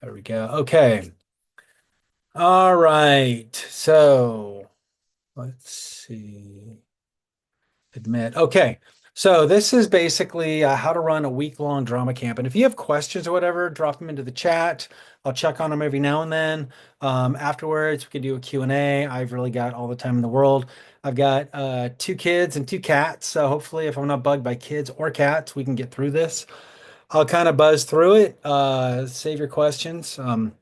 There we go. Okay. All right. So let's see. Admit. Okay. So this is basically how to run a week-long drama camp. And if you have questions or whatever, drop them into the chat. I'll check on them every now and then. Afterwards, we can do a Q&A. I've really got all the time in the world. I've got two kids and two cats. So hopefully, if I'm not bugged by kids or cats, we can get through this. I'll kind of buzz through it, save your questions. And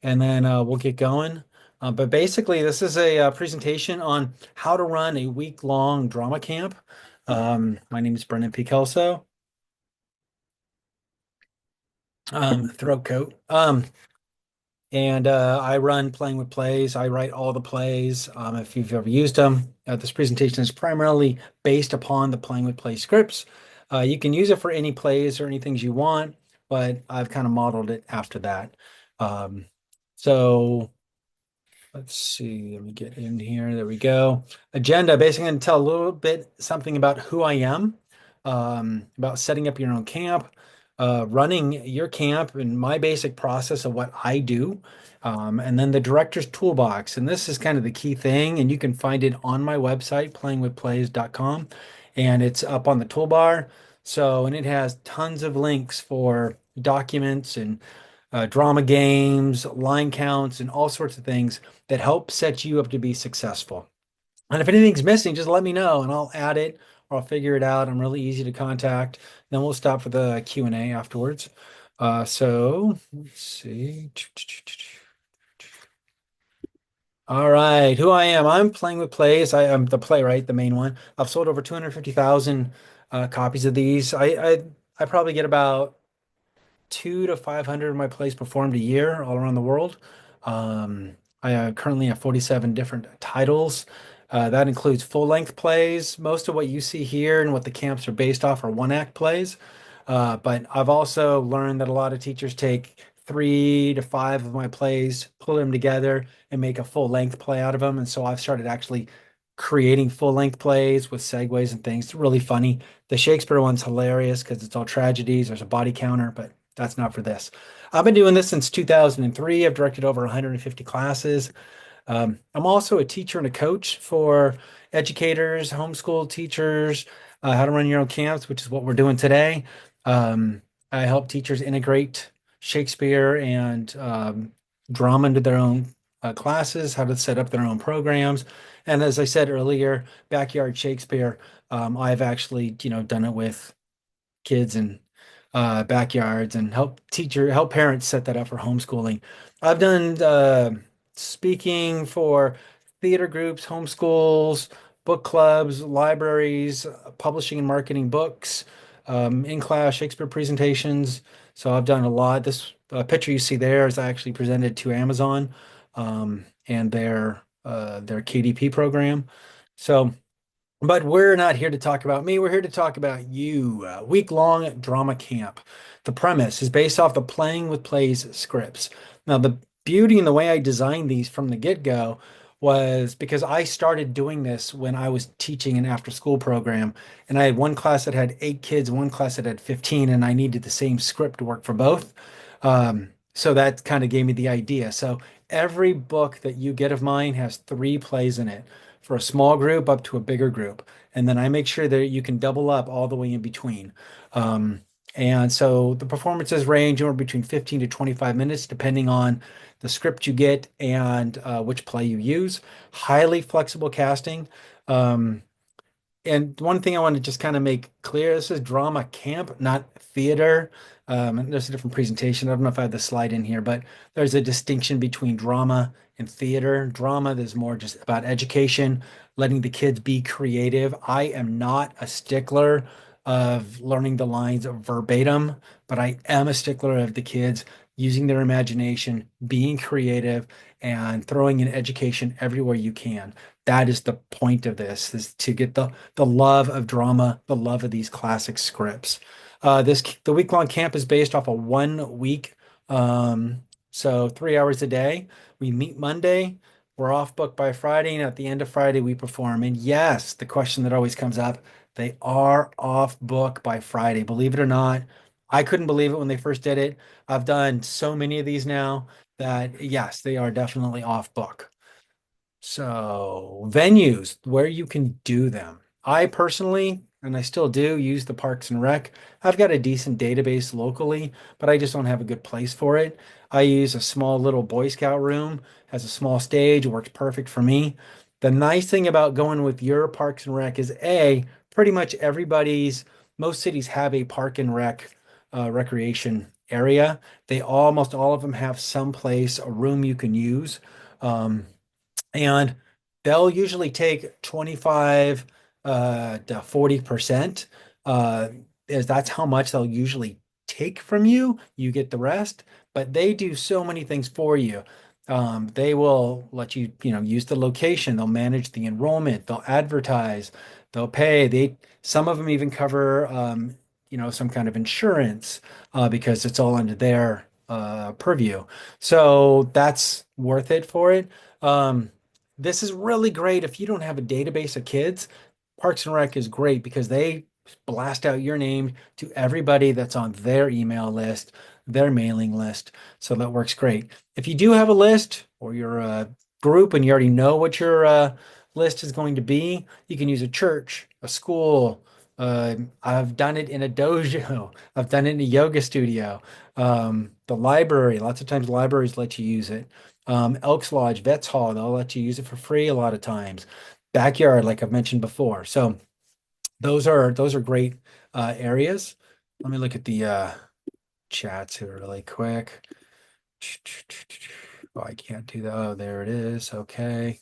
then we'll get going. But basically, this is a, presentation on how to run a week-long drama camp. My name is Brendan P. Kelso, throat coat. And I run Playing with Plays. I write all the plays. If you've ever used them, this presentation is primarily based upon the Playing with Play scripts. You can use it for any plays or any things you want, but I've kind of modeled it after that. So let's see, let me get in here. There we go. Agenda, basically going to tell a little bit something about who I am, about setting up your own camp, running your camp, and my basic process of what I do. And then the director's toolbox. And this is kind of the key thing. And you can find it on my website, playingwithplays.com. And it's up on the toolbar. So, and it has tons of links for documents and drama games, line counts, and all sorts of things that help set you up to be successful. And if anything's missing, just let me know and I'll add it or I'll figure it out. I'm really easy to contact. Then we'll stop for the Q&A afterwards. So let's see. All right, who I am. I'm Playing with Plays. I'm the playwright, the main one. I've sold over 250,000 copies of these. I probably get about 2 to 500 of my plays performed a year all around the world. I currently have 47 different titles. That includes full-length plays. Most of what you see here and what the camps are based off are one-act plays. But I've also learned that a lot of teachers take 3 to 5 of my plays, pull them together, and make a full-length play out of them. And so I've started actually creating full-length plays with segues and things. It's really funny. The Shakespeare one's hilarious because it's all tragedies. There's a body counter, but that's not for this. I've been doing this since 2003. I've directed over 150 classes. I'm also a teacher and a coach for educators, homeschool teachers, how to run your own camps, which is what we're doing today. I help teachers integrate Shakespeare and drama into their own classes, how to set up their own programs. And as I said earlier, backyard Shakespeare, I've actually, done it with kids and backyards and help parents set that up for homeschooling. I've done speaking for theater groups, homeschools, book clubs, libraries, publishing and marketing books, in-class Shakespeare presentations. So I've done a lot. This picture you see there is actually presented to Amazon and their KDP program. So but we're not here to talk about me. We're here to talk about you. Week-long drama camp. The premise is based off the Playing with Plays scripts. Now, the beauty and the way I designed these from the get-go was because I started doing this when I was teaching an after-school program, and I had one class that had 8 kids, one class that had 15, and I needed the same script to work for both. So that kind of gave me the idea. So every book that you get of mine has 3 plays in it for a small group up to a bigger group. And then I make sure that you can double up all the way in between. Um, and so the performances range anywhere between 15 to 25 minutes, depending on the script you get and which play you use. Highly flexible casting. Um, and one thing I want to just kind of make clear, this is drama camp, not theater. And there's a different presentation. I don't know if I have the slide in here, but there's a distinction between drama and theater. Drama is more just about education, letting the kids be creative. I am not a stickler of learning the lines verbatim, but I am a stickler of the kids using their imagination, being creative, and throwing in education everywhere you can. That is the point of this, is to get the love of drama, the love of these classic scripts. The week-long camp is based off a 1 week, so 3 hours a day. We meet Monday, we're off book by Friday, and at the end of Friday we perform. And yes, the question that always comes up, they are off book by Friday. Believe it or not, I couldn't believe it when they first did it. I've done so many of these now that yes, they are definitely off book. So, venues where you can do them. I personally, and I still do, use the Parks and Rec. I've got a decent database locally, but I just don't have a good place for it. I use a small little Boy Scout room, has a small stage, works perfect for me. The nice thing about going with your Parks and Rec is A, pretty much most cities have a Park and Rec recreation area. Almost all of them have some place, a room you can use. Um, and they'll usually take 25 to 40%. Uh, is that's how much they'll usually take from you. You get the rest, but they do so many things for you. They will let you, use the location. They'll manage the enrollment. They'll advertise. They'll pay. Some of them even cover, some kind of insurance because it's all under their purview. So that's worth it for it. Um, this is really great if you don't have a database of kids. Parks and Rec is great because they blast out your name to everybody that's on their email list, their mailing list. So that works great. If you do have a list or you're a group and you already know what your list is going to be, you can use a church, a school. I've done it in a dojo. I've done it in a yoga studio. The library, lots of times libraries let you use it. Elks Lodge, Vets Hall, they'll let you use it for free a lot of times. Backyard, like I've mentioned before. So those are great areas. Let me look at the chats here really quick. Oh, I can't do that. Oh, there it is. Okay.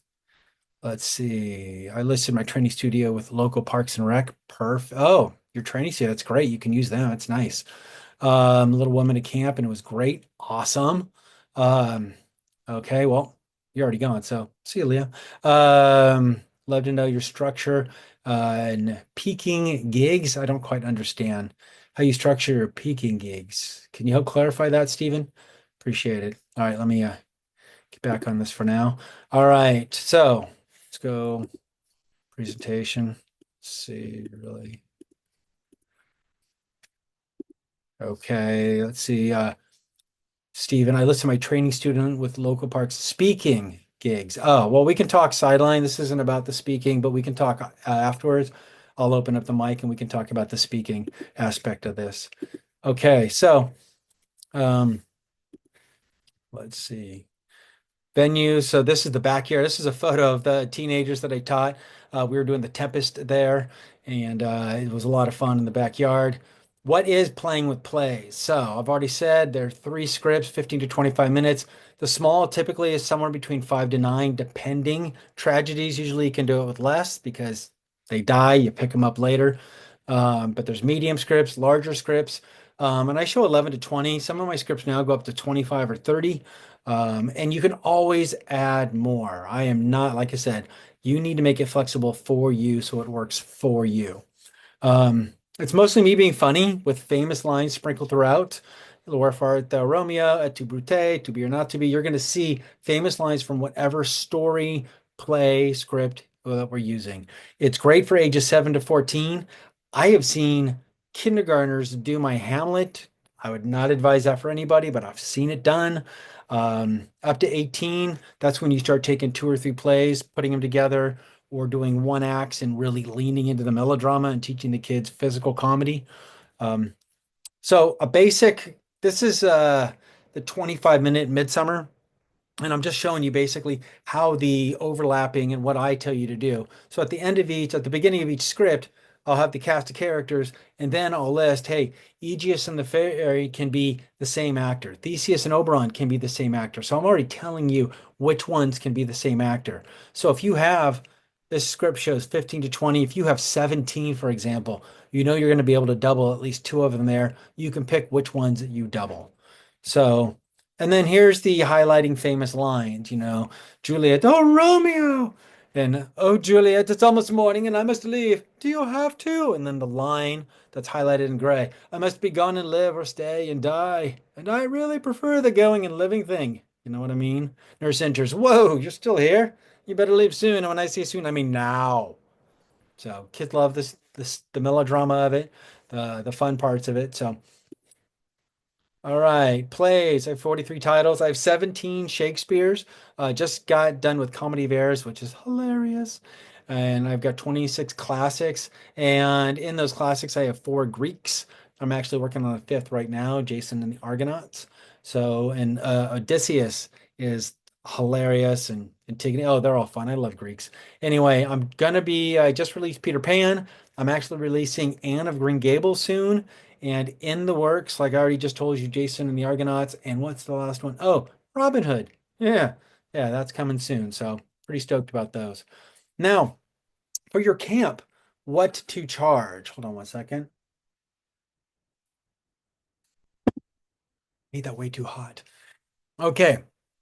Let's see. I listed my training studio with local parks and rec. Oh, your training studio. That's great. You can use them. That's nice. Little woman at camp, and it was great. Awesome. Um, okay, well, you're already gone, so see you, Leah. Love to know your structure and peaking gigs. I don't quite understand how you structure your peaking gigs. Can you help clarify that, Stephen? Appreciate it. All right, let me get back on this for now. All right, so let's go presentation. Let's see, really. Okay, let's see. Stephen, I list my training student with local parks speaking gigs. Oh, well, we can talk sideline. This isn't about the speaking, but we can talk afterwards. I'll open up the mic and we can talk about the speaking aspect of this. Okay, so um, let's see. Venue. So this is the backyard. This is a photo of the teenagers that I taught. We were doing the Tempest there, and it was a lot of fun in the backyard. What is playing with plays? So I've already said there are three scripts, 15 to 25 minutes. The small typically is somewhere between 5 to 9, depending. Tragedies usually you can do it with less because they die, you pick them up later. But there's medium scripts, larger scripts. And I show 11 to 20. Some of my scripts now go up to 25 or 30. And you can always add more. I am not, like I said, you need to make it flexible for you so it works for you. It's mostly me being funny with famous lines sprinkled throughout. Wherefore thou Romeo, et tu Brute, to be or not to be. You're going to see famous lines from whatever story, play, script that we're using. It's great for ages 7 to 14. I have seen kindergartners do my Hamlet. I would not advise that for anybody, but I've seen it done. Up to 18, that's when you start taking two or three plays, putting them together, or doing one acts and really leaning into the melodrama and teaching the kids physical comedy. Um, so this is the 25-minute Midsummer. And I'm just showing you basically how the overlapping and what I tell you to do. So at the beginning of each script, I'll have the cast of characters, and then I'll list, hey, Aegeus and the fairy can be the same actor. Theseus and Oberon can be the same actor. So I'm already telling you which ones can be the same actor. So if you have this script shows 15 to 20, if you have 17, for example, you know you're going to be able to double at least two of them there. You can pick which ones that you double. So and then here's the highlighting famous lines, Juliet, oh, Romeo. And, oh, Juliet, it's almost morning and I must leave. Do you have to? And then the line that's highlighted in gray, I must be gone and live or stay and die. And I really prefer the going and living thing. You know what I mean? Nurse enters, whoa, you're still here? You better leave soon. And when I say soon, I mean now. So kids love the melodrama of it, the fun parts of it. So All right, plays. I have 43 titles. I have 17 Shakespeare's. Just got done with Comedy of Errors, which is hilarious. And I've got 26 classics. And in those classics, I have four Greeks. I'm actually working on a fifth right now, Jason and the Argonauts. So, and Odysseus is hilarious, and Antigone. Oh, they're all fun. I love Greeks. Anyway, I just released Peter Pan. I'm actually releasing Anne of Green Gables soon. And in the works, like I already just told you, Jason and the Argonauts. And what's the last one? Oh, Robin Hood. Yeah. Yeah, that's coming soon. So pretty stoked about those. Now, for your camp, what to charge? Hold on one second. Made that way too hot. Okay.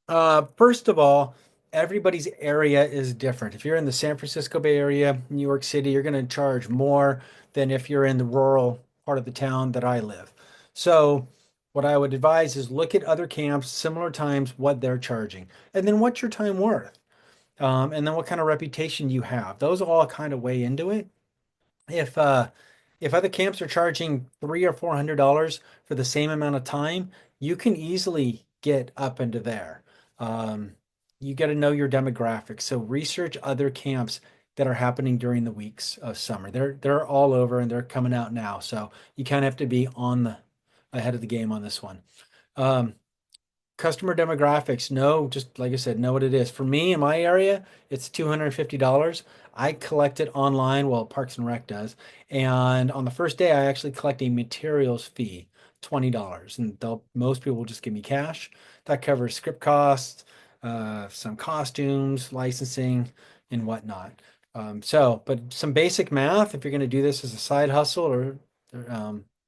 First of all, everybody's area is different. If you're in the San Francisco Bay Area, New York City, you're going to charge more than if you're in the rural part of the town that I live. So, what I would advise is look at other camps, similar times, what they're charging, and then what's your time worth, and then what kind of reputation you have. Those all kind of weigh into it. If uh if other camps are charging $300 or $400 for the same amount of time, you can easily get up into there. Um, you got to know your demographics. So research other camps that are happening during the weeks of summer. They're all over and they're coming out now. So you kind of have to be on the ahead of the game on this one. Um, Customer demographics, know, just like I said, know what it is. For me in my area, it's $250. I collect it online, well, Parks and Rec does. And on the first day, I actually collect a materials fee, $20. And most people will just give me cash. That covers script costs, some costumes, licensing, and whatnot. But some basic math, if you're going to do this as a side hustle or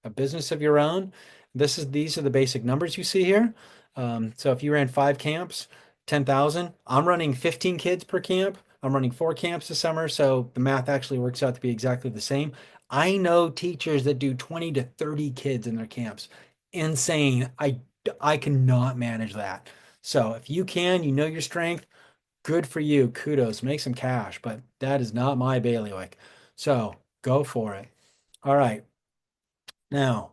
a business of your own, these are the basic numbers you see here. So if you ran five camps, 10,000, I'm running 15 kids per camp. I'm running four camps this summer, so the math actually works out to be exactly the same. I know teachers that do 20 to 30 kids in their camps. Insane. I cannot manage that. So if you can, you know your strength, good for you. Kudos. Make some cash, but that is not my bailiwick. So go for it. All right. Now,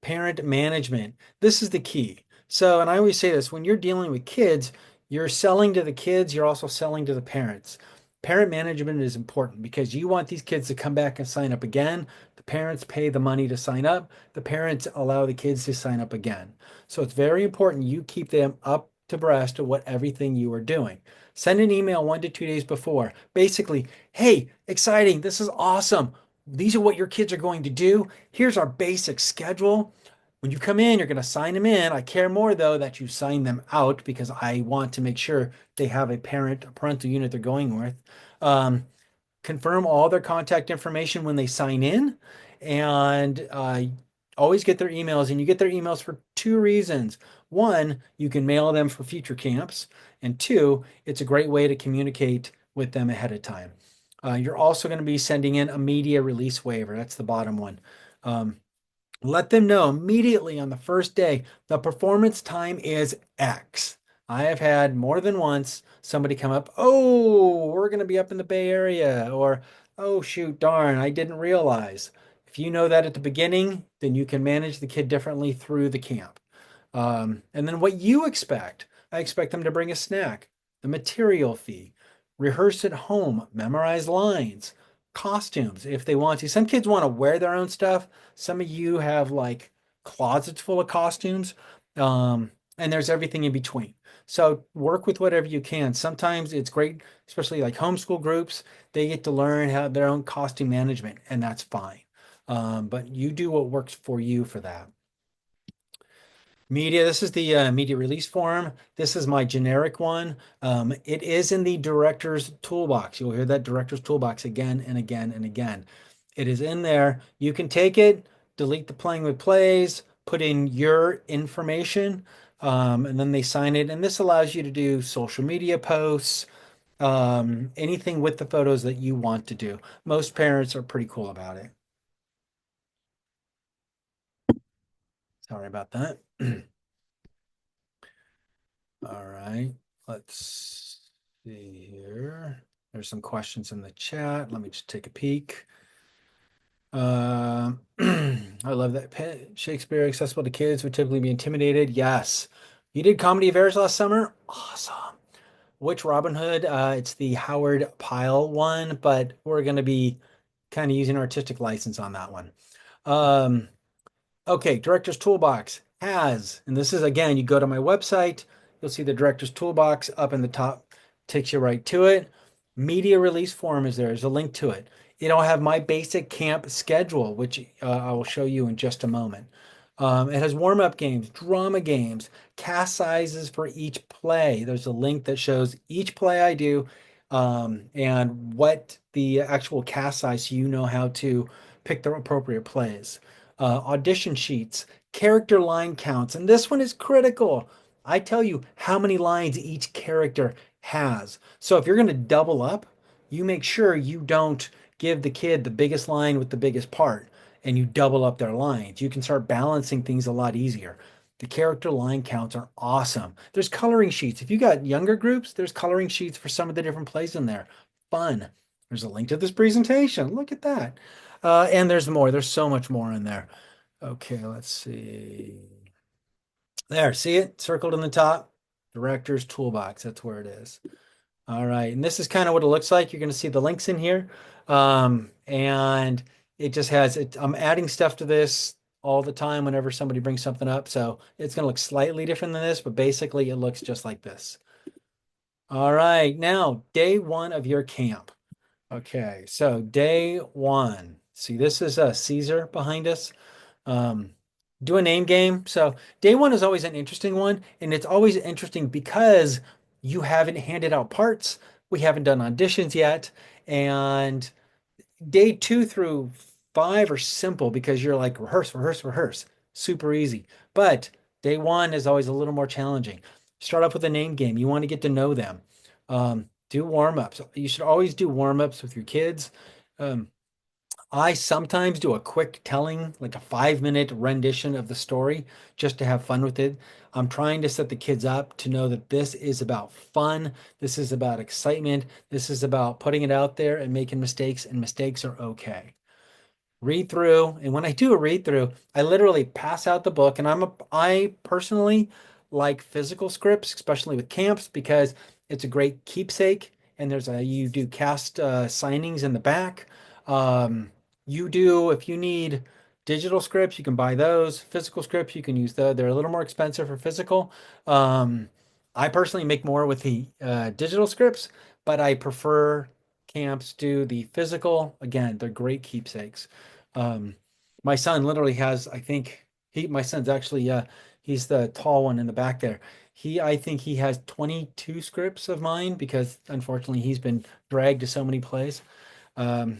parent management. This is the key. So, and I always say this, when you're dealing with kids, you're selling to the kids, you're also selling to the parents. Parent management is important because you want these kids to come back and sign up again. The parents pay the money to sign up. The parents allow the kids to sign up again. So it's very important you keep them up to breast of what everything you are doing. Send an email 1 to 2 days before. Basically, hey, exciting, this is awesome. These are what your kids are going to do. Here's our basic schedule. When you come in, you're going to sign them in. I care more though that you sign them out because I want to make sure they have a parental unit they're going with. Um, Confirm all their contact information when they sign in, and always get their emails. And you get their emails for two reasons. One, you can mail them for future camps, and two, it's a great way to communicate with them ahead of time. You're also going to be sending in a media release waiver. That's the bottom one. Um, Let them know immediately on the first day the performance time is X. I have had more than once somebody come up, oh, we're going to be up in the Bay Area, or oh, shoot, darn, I didn't realize. If you know that at the beginning, then you can manage the kid differently through the camp. And then what you expect, I expect them to bring a snack, the material fee, rehearse at home, memorize lines, costumes if they want to. Some kids want to wear their own stuff. Some of you have like closets full of costumes, and there's everything in between. So work with whatever you can. Sometimes it's great, especially like homeschool groups, they get to learn how their own costume management, and that's fine. But you do what works for you for that. Media, this is the media release form. This is my generic one. It is in the director's toolbox. You'll hear that director's toolbox again and again and again. It is in there. You can take it, delete the playing with plays, put in your information, and then they sign it. And this allows you to do social media posts, anything with the photos that you want to do. Most parents are pretty cool about it. Sorry about that. All right, let's see here. There's some questions in the chat. Let me just take a peek. I love that. Shakespeare accessible to kids would typically be intimidated. Yes. You did Comedy of Errors last summer? Awesome. Which Robin Hood? It's the Howard Pyle one, but we're going to be kind of using artistic license on that one. Um, Okay, Director's Toolbox has, and this is again, you go to my website, you'll see the Director's Toolbox up in the top, takes you right to it. Media release form is there. There's a link to it. It'll have my basic camp schedule, which I will show you in just a moment. It has warm-up games, drama games, cast sizes for each play. There's a link that shows each play I do, and what the actual cast size, so you know how to pick the appropriate plays. Audition sheets, character line counts, and this one is critical. I tell you how many lines each character has. So if you're going to double up, you make sure you don't give the kid the biggest line with the biggest part and you double up their lines. You can start balancing things a lot easier. The character line counts are awesome. There's coloring sheets. If you got younger groups, there's coloring sheets for some of the different plays in there. Fun. There's a link to this presentation. Look at that. And there's more. There's so much more in there. Okay, let's see. There, see it circled in the top? Director's Toolbox. That's where it is. All right, and this is kind of what it looks like. You're going to see the links in here. And it just has it. I'm adding stuff to this all the time whenever somebody brings something up. So it's going to look slightly different than this, but basically it looks just like this. All right, now day one of your camp. Okay, so day one. See, this is Caesar behind us. Um, do a name game. So day one is always an interesting one, and it's always interesting because you haven't handed out parts. We haven't done auditions yet, and day two through five are simple because you're like rehearse, rehearse, rehearse. Super easy. But day one is always a little more challenging. Start off with a name game. You want to get to know them. Do warm-ups. You should always do warm-ups with your kids. Um, I sometimes do a quick telling, like a 5 minute rendition of the story, just to have fun with it. I'm trying to set the kids up to know that this is about fun. This is about excitement. This is about putting it out there and making mistakes, and mistakes are okay. Read through, and when I do a read through, I literally pass out the book, and I personally like physical scripts, especially with camps, because it's a great keepsake, and you do cast signings in the back. You do, if you need digital scripts, you can buy those. Physical scripts, you can use they're a little more expensive for physical. Um, I personally make more with the digital scripts, but I prefer camps do the physical. Again, they're great keepsakes. Um, my son literally has, I think my son's actually, he's the tall one in the back there. I think he has 22 scripts of mine because unfortunately he's been dragged to so many plays. Um,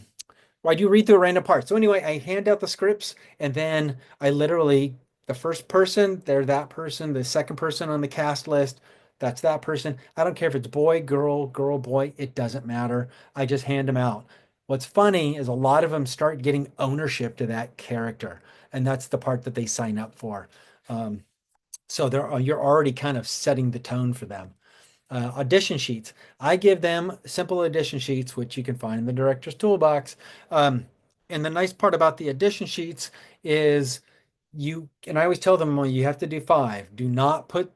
well, I do read through random parts. So anyway, I hand out the scripts and then I literally, the first person, they're that person. The second person on the cast list, that's that person. I don't care if it's boy, girl, girl, boy, it doesn't matter. I just hand them out. What's funny is a lot of them start getting ownership to that character, and that's the part that they sign up for. Um, so you're already kind of setting the tone for them. Audition sheets. I give them simple audition sheets, which you can find in the director's toolbox. Um, and the nice part about the audition sheets is and I always tell them, well, you have to do five. Do not put,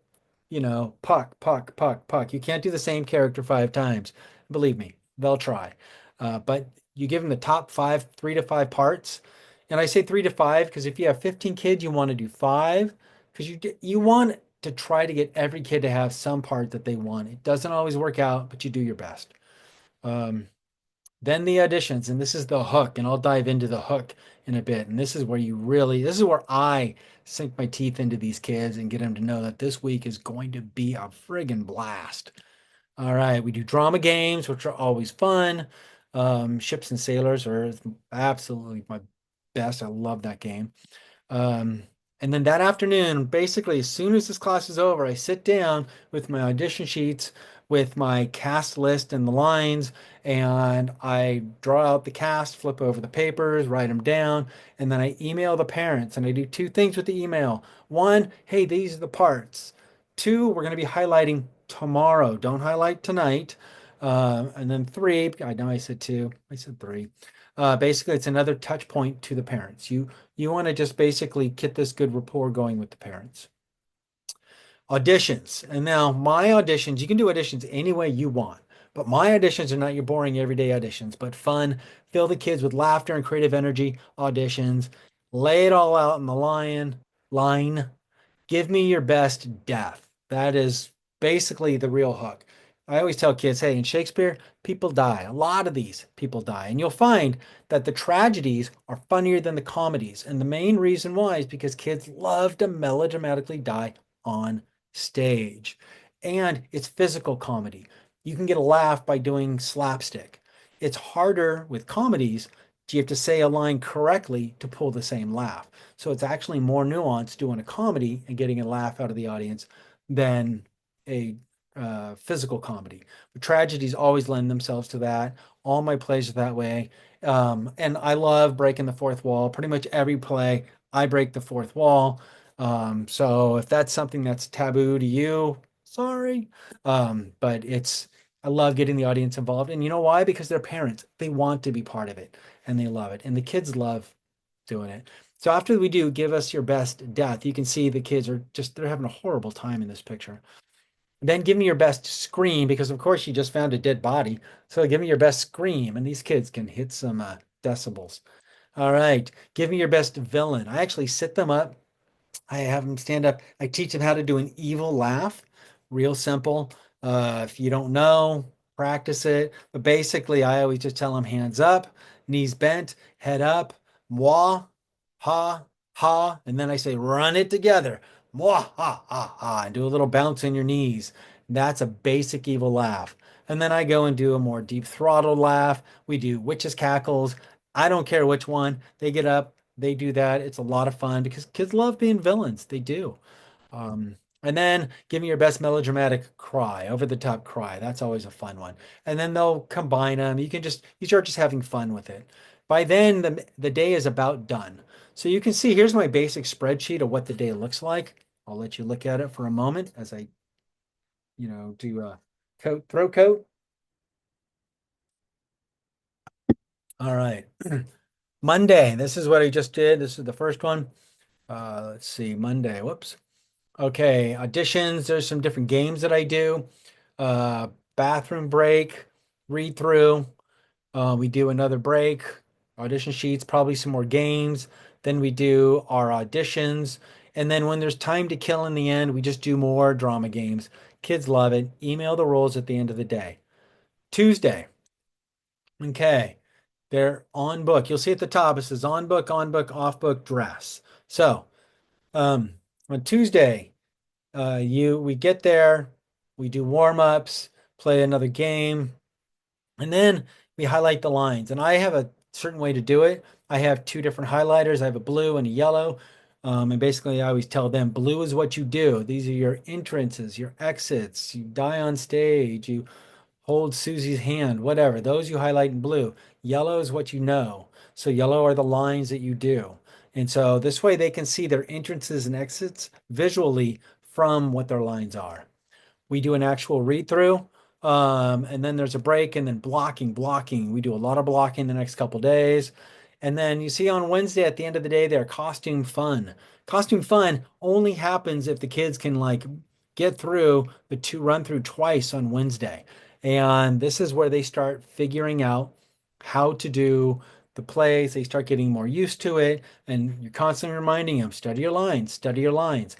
puck, puck, puck, puck. You can't do the same character 5 times. Believe me, they'll try. But you give them the top five, 3 to 5 parts. And I say 3 to 5 because if you have 15 kids, you want to do five because you want to try to get every kid to have some part that they want. It doesn't always work out, but you do your best. Um, then the auditions, and this is the hook, and I'll dive into the hook in a bit. And this is where I sink my teeth into these kids and get them to know that this week is going to be a friggin' blast. All right, we do drama games, which are always fun. Ships and Sailors are absolutely my best. I love that game. Um, and then that afternoon, basically, as soon as this class is over, I sit down with my audition sheets, with my cast list and the lines, and I draw out the cast, flip over the papers, write them down, and then I email the parents. And I do 2 things with the email. One, hey, these are the parts. Two, we're going to be highlighting tomorrow. Don't highlight tonight. And then three, I know I said two, I said three. Basically, it's another touch point to the parents. You want to just basically get this good rapport going with the parents. Auditions. And now my auditions, you can do auditions any way you want, but my auditions are not your boring everyday auditions, but fun, fill the kids with laughter and creative energy auditions. Lay it all out in the line. Give me your best death. That is basically the real hook. I always tell kids, hey, in Shakespeare, people die. A lot of these people die. And you'll find that the tragedies are funnier than the comedies. And the main reason why is because kids love to melodramatically die on stage. And it's physical comedy. You can get a laugh by doing slapstick. It's harder with comedies. You have to say a line correctly to pull the same laugh. So it's actually more nuanced doing a comedy and getting a laugh out of the audience than a physical comedy. But tragedies always lend themselves to that. All my plays are that way. And I love breaking the fourth wall. Pretty much every play, I break the fourth wall. So if that's something that's taboo to you, sorry. But I love getting the audience involved. And you know why? Because they're parents. They want to be part of it and they love it. And the kids love doing it. So after we do give us your best death, you can see the kids are just, they're having a horrible time in this picture. Then give me your best scream because of course you just found a dead body. So give me your best scream. And these kids can hit some decibels. All right. Give me your best villain. I actually sit them up. I have them stand up. I teach them how to do an evil laugh. Real simple. If you don't know, practice it. But basically, I always just tell them hands up, knees bent, head up, moi, ha, ha. And then I say run it together. Moi, ha, ha, ha. And do a little bounce in your knees. That's a basic evil laugh. And then I go and do a more deep throttle laugh. We do witches cackles. I don't care which one. They get up, they do that. It's a lot of fun because kids love being villains. They do. And then give me your best melodramatic cry, over the top cry. That's always a fun one. And then they'll combine them. You start just having fun with it. By then, the day is about done. So you can see here's my basic spreadsheet of what the day looks like. I'll let you look at it for a moment as I, do a throat coat. All right. Monday. This is what I just did. This is the first one. Let's see, Monday. Whoops. Okay, auditions. There's some different games that I do. Uh, Bathroom break, read through. We do another break, audition sheets, probably some more games. Then we do our auditions. And then when there's time to kill in the end, we just do more drama games. Kids love it. Email the roles at the end of the day. Tuesday. Okay. They're on book. You'll see at the top, it says on book, off book, dress. So, um, on Tuesday, we get there, we do warm-ups, play another game, and then we highlight the lines. And I have a certain way to do it. I have two different highlighters. I have a blue and a yellow. And basically, I always tell them blue is what you do. These are your entrances, your exits. You die on stage. You hold Susie's hand, whatever. Those you highlight in blue. Yellow is what you know. So yellow are the lines that you do. And so this way they can see their entrances and exits visually from what their lines are. We do an actual read through, and then there's a break, and then blocking. We do a lot of blocking the next couple days. And then you see on Wednesday at the end of the day, they're costume fun. Costume fun only happens if the kids can like get through the two run through twice on Wednesday. And this is where they start figuring out how to do the plays. They start getting more used to it, and you're constantly reminding them, study your lines, study your lines.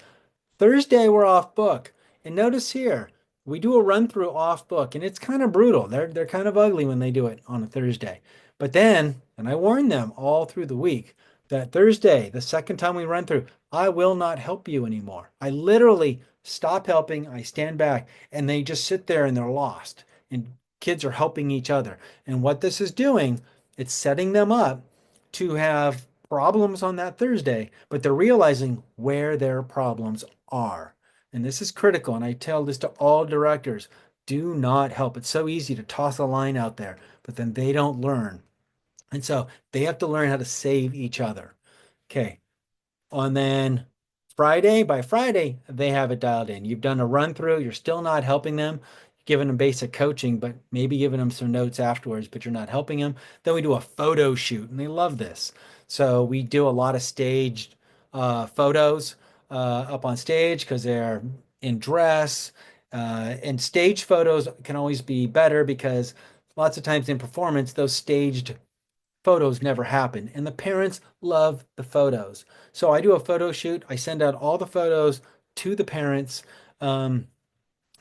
Thursday, we're off book. And notice here, we do a run through off book, and it's kind of brutal. They're kind of ugly when they do it on a Thursday. But then, and I warn them all through the week, that Thursday, the second time we run through, I will not help you anymore. I literally stop helping, I stand back, and they just sit there and they're lost. And kids are helping each other. And what this is doing, it's setting them up to have problems on that Thursday, but they're realizing where their problems are. And this is critical. And I tell this to all directors, do not help. It's so easy to toss a line out there, but then they don't learn. And so they have to learn how to save each other. Okay. And then by Friday, they have it dialed in. You've done a run through, you're still not helping them. giving them basic coaching, but maybe giving them some notes afterwards, but you're not helping them. Then we do a photo shoot, and they love this. So we do a lot of staged photos up on stage because they're in dress. And stage photos can always be better because lots of times in performance, those staged photos never happen. And the parents love the photos. So I do a photo shoot. I send out all the photos to the parents. Um,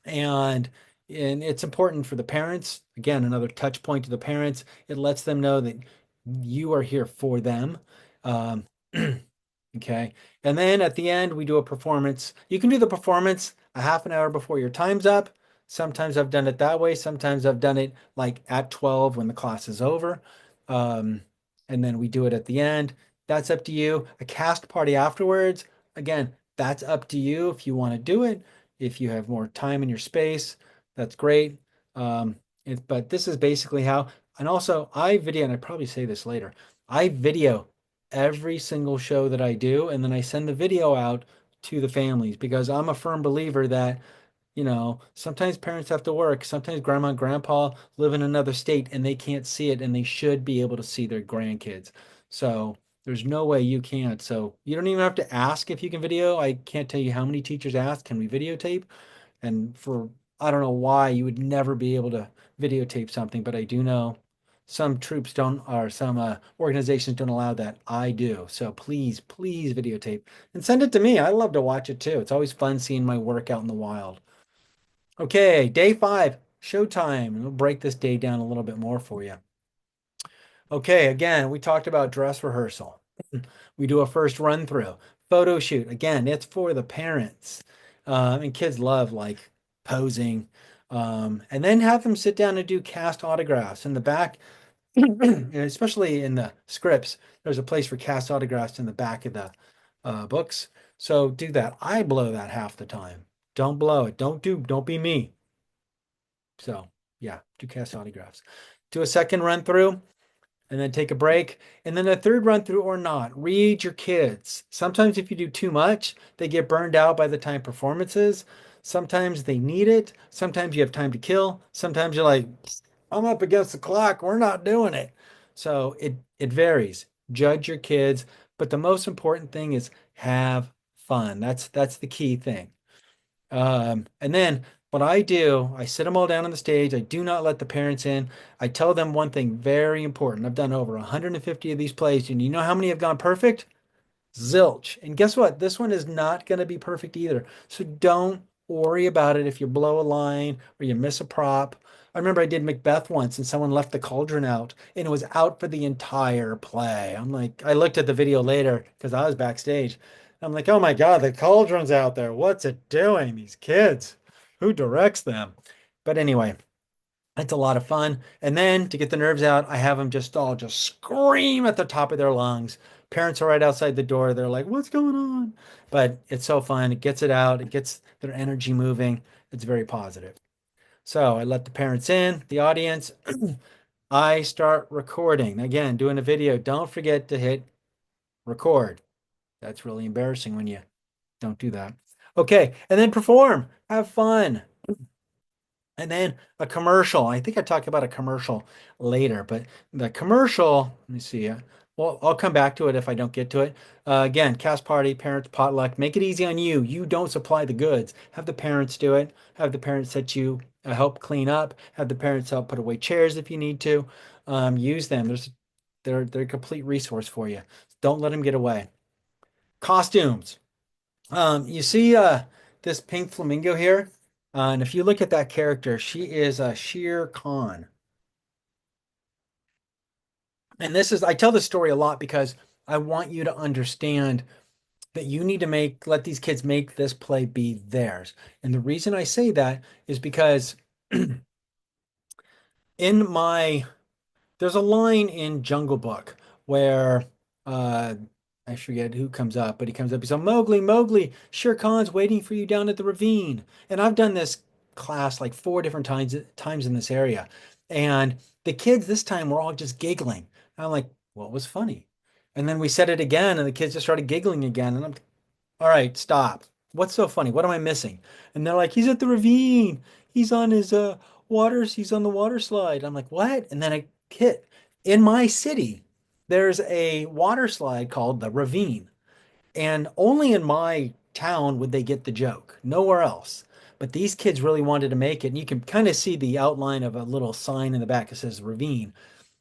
and and it's important for the parents. Again, another touch point to the parents. It lets them know that you are here for them. Um, okay. And then at the end, we do a performance. You can do the performance a half an hour before your time's up. Sometimes I've done it that way. Sometimes I've done it like at 12 when the class is over. Um, and then we do it at the end. That's up to you. A cast party afterwards. Again, that's up to you if you want to do it. If you have more time in your space, that's great. Um, but this is basically how, and also I video, and I probably say this later, I video every single show that I do, and then I send the video out to the families because I'm a firm believer that, sometimes parents have to work. Sometimes grandma and grandpa live in another state and they can't see it, and they should be able to see their grandkids. So there's no way you can't. So you don't even have to ask if you can video. I can't tell you how many teachers ask, can we videotape? And I don't know why you would never be able to videotape something, but I do know some troops don't, or some organizations don't allow that. I do. So please, please videotape and send it to me. I love to watch it too. It's always fun seeing my work out in the wild. Okay, day 5, showtime. And we'll break this day down a little bit more for you. Okay, again, we talked about dress rehearsal. We do a first run through. Photo shoot. Again, it's for the parents. And kids love like posing. And then have them sit down and do cast autographs in the back, and especially in the scripts. There's a place for cast autographs in the back of the books. So do that. I blow that half the time. Don't blow it. Don't be me. So yeah, do cast autographs. Do a second run through and then take a break. And then a third run through or not. Read your kids. Sometimes if you do too much, they get burned out by the time performances. Sometimes they need it. Sometimes you have time to kill. Sometimes you're like, I'm up against the clock. We're not doing it. So it varies. Judge your kids, but the most important thing is have fun. That's the key thing. And then what I do, I sit them all down on the stage. I do not let the parents in. I tell them one thing very important. I've done over 150 of these plays, and you know how many have gone perfect? Zilch. And guess what? This one is not going to be perfect either. So don't worry about it if you blow a line or you miss a prop. I remember I did Macbeth once and someone left the cauldron out and it was out for the entire play. I'm like, I looked at the video later because I was backstage. I'm like, oh my God, the cauldron's out there. What's it doing? These kids, who directs them? But anyway, it's a lot of fun. And then to get the nerves out, I have them just scream at the top of their lungs. Parents are right outside the door. They're like, "What's going on?" But it's so fun. It gets it out. It gets their energy moving. It's very positive. So I let the parents in, the audience. I start recording. Again, doing a video. Don't forget to hit record. That's really embarrassing when you don't do that. Okay, and then perform. Have fun. And then a commercial. I think I talk about a commercial later, but the commercial, let me see. Well, I'll come back to it if I don't get to it. Again, cast party, parents, potluck. Make it easy on you. You don't supply the goods. Have the parents do it. Have the parents set you help clean up. Have the parents help put away chairs if you need to. Use them. They're a complete resource for you. Don't let them get away. Costumes. You see this pink flamingo here? And if you look at that character, she is a Shere Khan. And I tell this story a lot because I want you to understand that you need to let these kids make this play be theirs. And the reason I say that is because in my there's a line in Jungle Book where uh I forget who comes up, but he comes up. He's like, Mowgli, Mowgli, Shere Khan's waiting for you down at the ravine. And I've done this class like 4 different times in this area. And the kids this time were all just giggling. And I'm like, what was funny? And then we said it again, and the kids just started giggling again. And I'm, all right, stop. What's so funny? What am I missing? And they're like, he's at the ravine. He's on his he's on the water slide. I'm like, what? And then I hit in my city, there's a water slide called the Ravine. And only in my town would they get the joke, nowhere else. But these kids really wanted to make it. And you can kind of see the outline of a little sign in the back that says Ravine.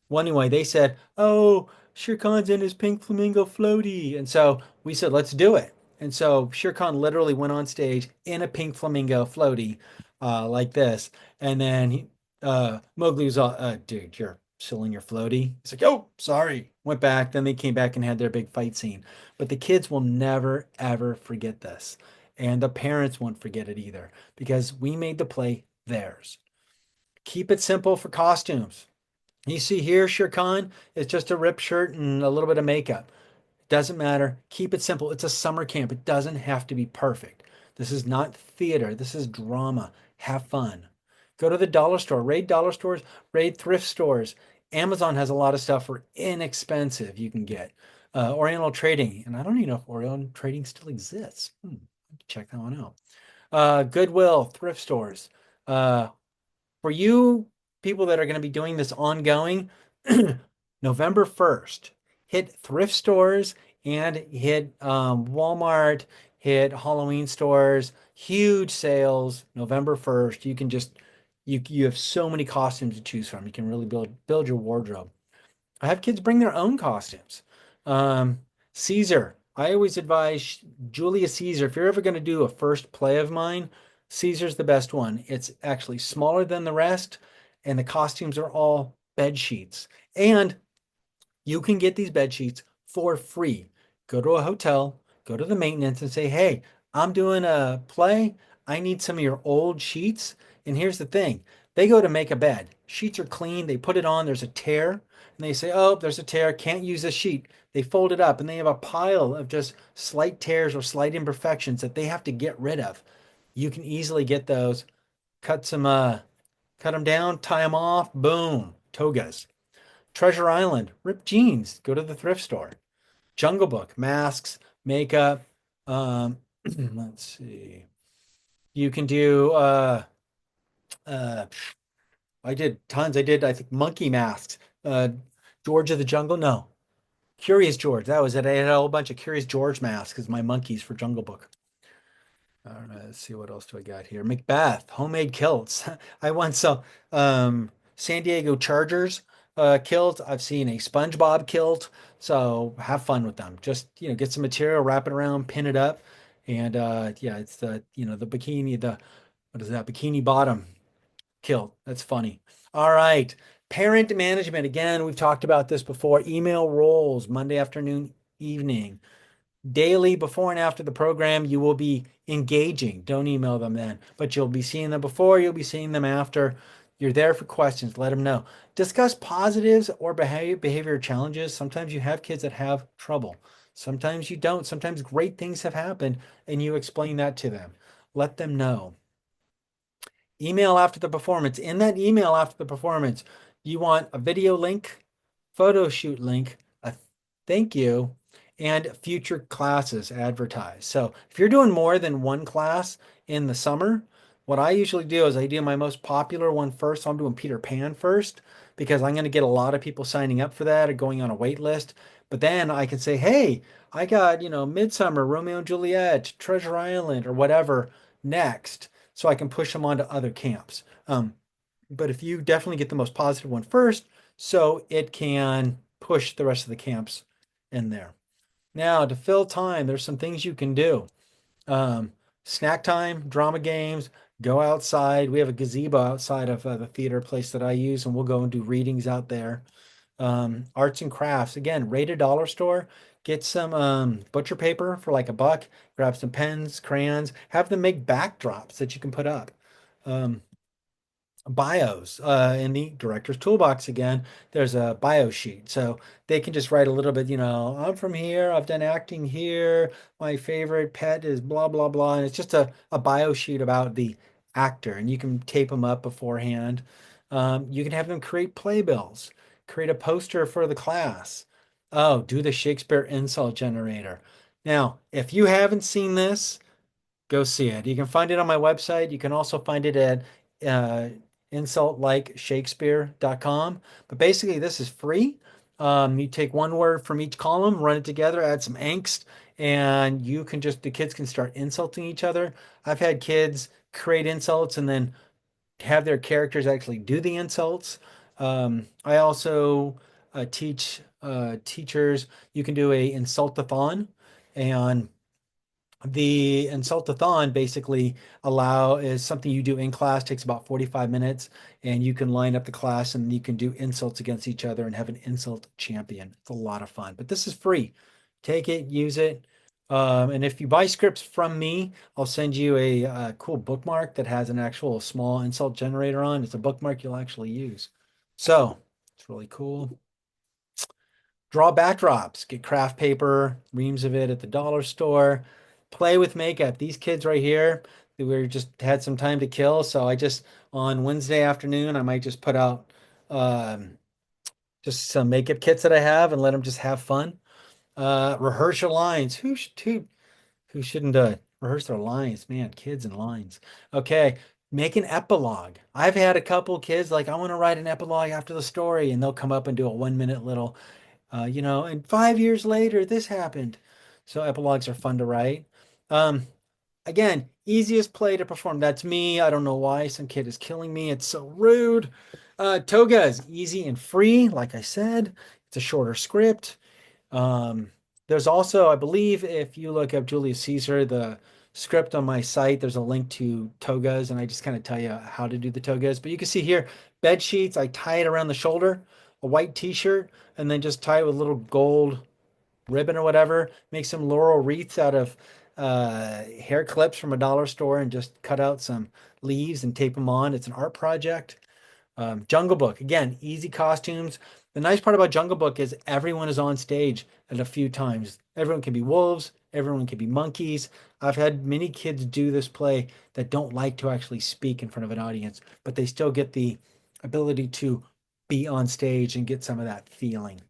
Well, anyway, they said, "Oh, Shere Khan's in his pink flamingo floaty," and so we said, "Let's do it." And so Shere Khan literally went on stage in a pink flamingo floaty, like this, and then Mowgli was all, "Dude, you're still in your floaty." He's like, "Oh, sorry." Went back. Then they came back and had their big fight scene. But the kids will never ever forget this, and the parents won't forget it either because we made the play theirs. Keep it simple for costumes. You see here, Shere Khan, it's just a ripped shirt and a little bit of makeup. Doesn't matter. Keep it simple. It's a summer camp. It doesn't have to be perfect. This is not theater. This is drama. Have fun. Go to the dollar store. Raid dollar stores. Raid thrift stores. Amazon has a lot of stuff for inexpensive you can get. Oriental Trading, and I don't even know if Oriental Trading still exists. Check that one out. Goodwill, thrift stores. Uh, for you people that are going to be doing this ongoing, November 1st, hit thrift stores and hit Walmart, hit Halloween stores, huge sales November 1st. You can just you have so many costumes to choose from. You can really build your wardrobe. I have kids bring their own costumes. Um, Caesar. I always advise Julius Caesar. If you're ever going to do a first play of mine, Caesar's the best one. It's actually smaller than the rest, and the costumes are all bed sheets. And you can get these bed sheets for free. Go to a hotel, go to the maintenance and say, "Hey, I'm doing a play. I need some of your old sheets." And here's the thing, they go to make a bed. Sheets are clean. They put it on, there's a tear, and they say, "Oh, there's a tear. Can't use this sheet." They fold it up and they have a pile of just slight tears or slight imperfections that they have to get rid of. You can easily get those, cut some, cut them down, tie them off, boom, togas. Treasure Island, ripped jeans, go to the thrift store. Jungle Book, masks, makeup. Let's see. You can do uh I did tons. I did, I think, monkey masks. George of the Jungle. No. Curious George. That was it. I had a whole bunch of Curious George masks as my monkeys for Jungle Book. All right, let's see what else do I got here. Macbeth, homemade kilts. I once saw San Diego Chargers kilt. I've seen a SpongeBob kilt. So have fun with them. Just, get some material, wrap it around, pin it up. And yeah, it's the bikini, what is that? Bikini bottom kilt. That's funny. All right. Parent management. Again, we've talked about this before. Email rolls, Monday afternoon, evening. Daily before and after the program, you will be engaging. Don't email them then, but you'll be seeing them before, you'll be seeing them after. You're there for questions. Let them know. Discuss positives or behavior challenges. Sometimes you have kids that have trouble. Sometimes you don't. Sometimes great things have happened and you explain that to them. Let them know. Email after the performance. In that email after the performance, you want a video link, photo shoot link, a thank you, and future classes advertised. So if you're doing more than one class in the summer, what I usually do is I do my most popular one first. So I'm doing Peter Pan first because I'm going to get a lot of people signing up for that or going on a wait list. But then I can say, hey, I got, Midsummer, Romeo and Juliet, Treasure Island, or whatever next, so I can push them onto other camps. But if you definitely get the most positive one first, so it can push the rest of the camps in there. Now, to fill time, there's some things you can do. Um, Snack time, drama games, go outside. We have a gazebo outside of the theater place that I use, and we'll go and do readings out there. Arts and crafts, again, rated dollar store. Get some butcher paper for like $1. Grab some pens, crayons, have them make backdrops that you can put up. Um, Bios in the director's toolbox again, there's a bio sheet, so they can just write a little bit, I'm from here, I've done acting here, my favorite pet is blah blah blah, and it's just a bio sheet about the actor, and you can tape them up beforehand. You can have them create playbills, create a poster for the class. Oh, do the Shakespeare insult generator. Now if you haven't seen this, Go see it. You can find it on my website. You can also find it at uh, insultlikeshakespeare.com. But basically, this is free. You take one word from each column, run it together, add some angst, and you can just, the kids can start insulting each other. I've had kids create insults and then have their characters actually do the insults. I also teach teachers, you can do a insultathon, and the insultathon basically allow is something you do in class, takes about 45 minutes, and you can line up the class and you can do insults against each other and have an insult champion. It's a lot of fun, but this is free. Take it, use it. And if you buy scripts from me, I'll send you a, cool bookmark that has an actual small insult generator on. It's a bookmark you'll actually use. So it's really cool. Draw backdrops, get craft paper, reams of it at the dollar store. Play with makeup. These kids right here, they were just had some time to kill. So I just, on Wednesday afternoon, I might just put out um, just some makeup kits that I have and let them just have fun. Rehearse your lines. Who shouldn't rehearse their lines? Man, kids and lines. Okay. Make an epilogue. I've had a couple kids like, I want to write an epilogue after the story, and they'll come up and do a 1 minute little and 5 years later, this happened. So epilogues are fun to write. Um, Again, easiest play to perform. That's me. I don't know why some kid is killing me. It's so rude. Toga is easy and free. Like I said, it's a shorter script. Um, there's also, I believe, if you look up Julius Caesar, the script on my site, there's a link to togas, and I just kind of tell you how to do the togas. But you can see here, bed sheets, I tie it around the shoulder, a white t-shirt, and then just tie it with a little gold ribbon or whatever. Make some laurel wreaths out of hair clips from a dollar store and just cut out some leaves and tape them on. It's an art project. Jungle Book, again, easy costumes. The nice part about Jungle Book is everyone is on stage at a few times. Everyone can be wolves, everyone can be monkeys. I've had many kids do this play that don't like to actually speak in front of an audience, but they still get the ability to be on stage and get some of that feeling.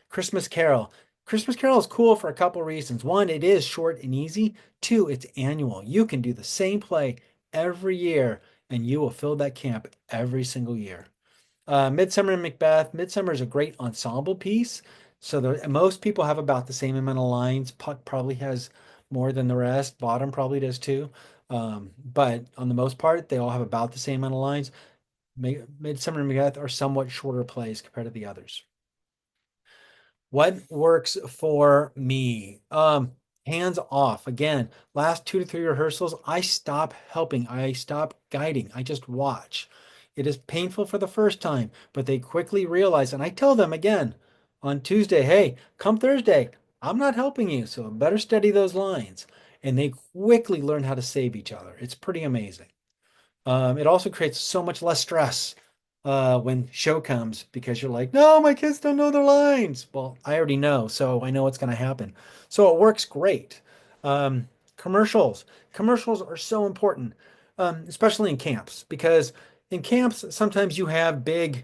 Christmas Carol. Christmas Carol is cool for a couple reasons. One, it is short and easy. Two, it's annual. You can do the same play every year and you will fill that camp every single year. Midsummer and Macbeth. Midsummer is a great ensemble piece. So most people have about the same amount of lines. Puck probably has more than the rest. Bottom probably does too. But on the most part, they all have about the same amount of lines. Midsummer and Macbeth are somewhat shorter plays compared to the others. What works for me? Hands off. Again, last 2 to 3 rehearsals, I stop helping. I stop guiding. I just watch. It is painful for the first time, but they quickly realize, and I tell them again on Tuesday, hey, come Thursday, I'm not helping you, so better study those lines. And they quickly learn how to save each other. It's pretty amazing. It also creates so much less stress when show comes because you're like, no, my kids don't know their lines. Well, I already know, so I know what's going to happen. So it works great. Um, commercials. Commercials are so important, especially in camps, because in camps, sometimes you have big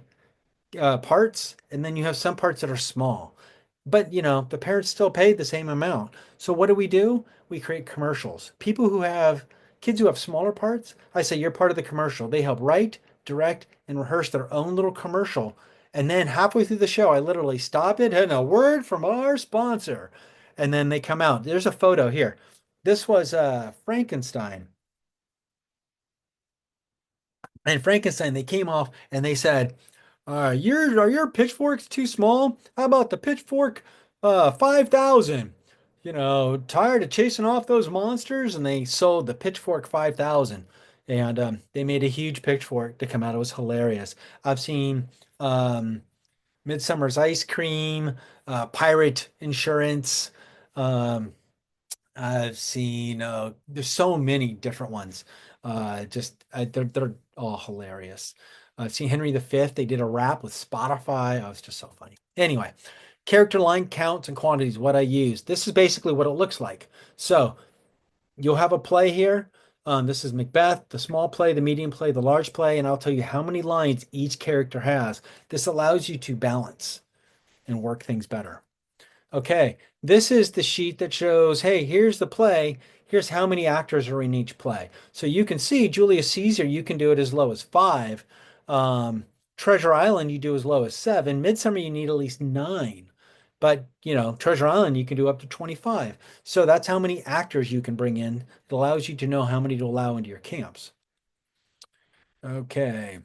parts, and then you have some parts that are small. But the parents still pay the same amount. So what do? We create commercials. People who have kids who have smaller parts, I say you're part of the commercial. They help write, direct, and rehearse their own little commercial. And then halfway through the show, I literally stop it and a word from our sponsor. And then they come out. There's a photo here. This was Frankenstein. And Frankenstein, they came off and they said, are your pitchforks too small? How about the pitchfork 5,000? Tired of chasing off those monsters, and they sold the pitchfork 5,000. And they made a huge pitchfork to come out. It was hilarious. I've seen Midsummer's Ice Cream, Pirate Insurance. Um, I've seen there's so many different ones. They're all hilarious. I've seen Henry V. They did a rap with Spotify. Oh, it's just so funny. Anyway, character line counts and quantities, what I use. This is basically what it looks like. So you'll have a play here. This is Macbeth, the small play, the medium play, the large play, and I'll tell you how many lines each character has. This allows you to balance and work things better. Okay, this is the sheet that shows, hey, here's the play. Here's how many actors are in each play. So you can see Julius Caesar, you can do it as low as 5. Um, Treasure Island, you do as low as 7. Midsummer, you need at least 9. But, Treasure Island, you can do up to 25. So that's how many actors you can bring in. It allows you to know how many to allow into your camps. Okay.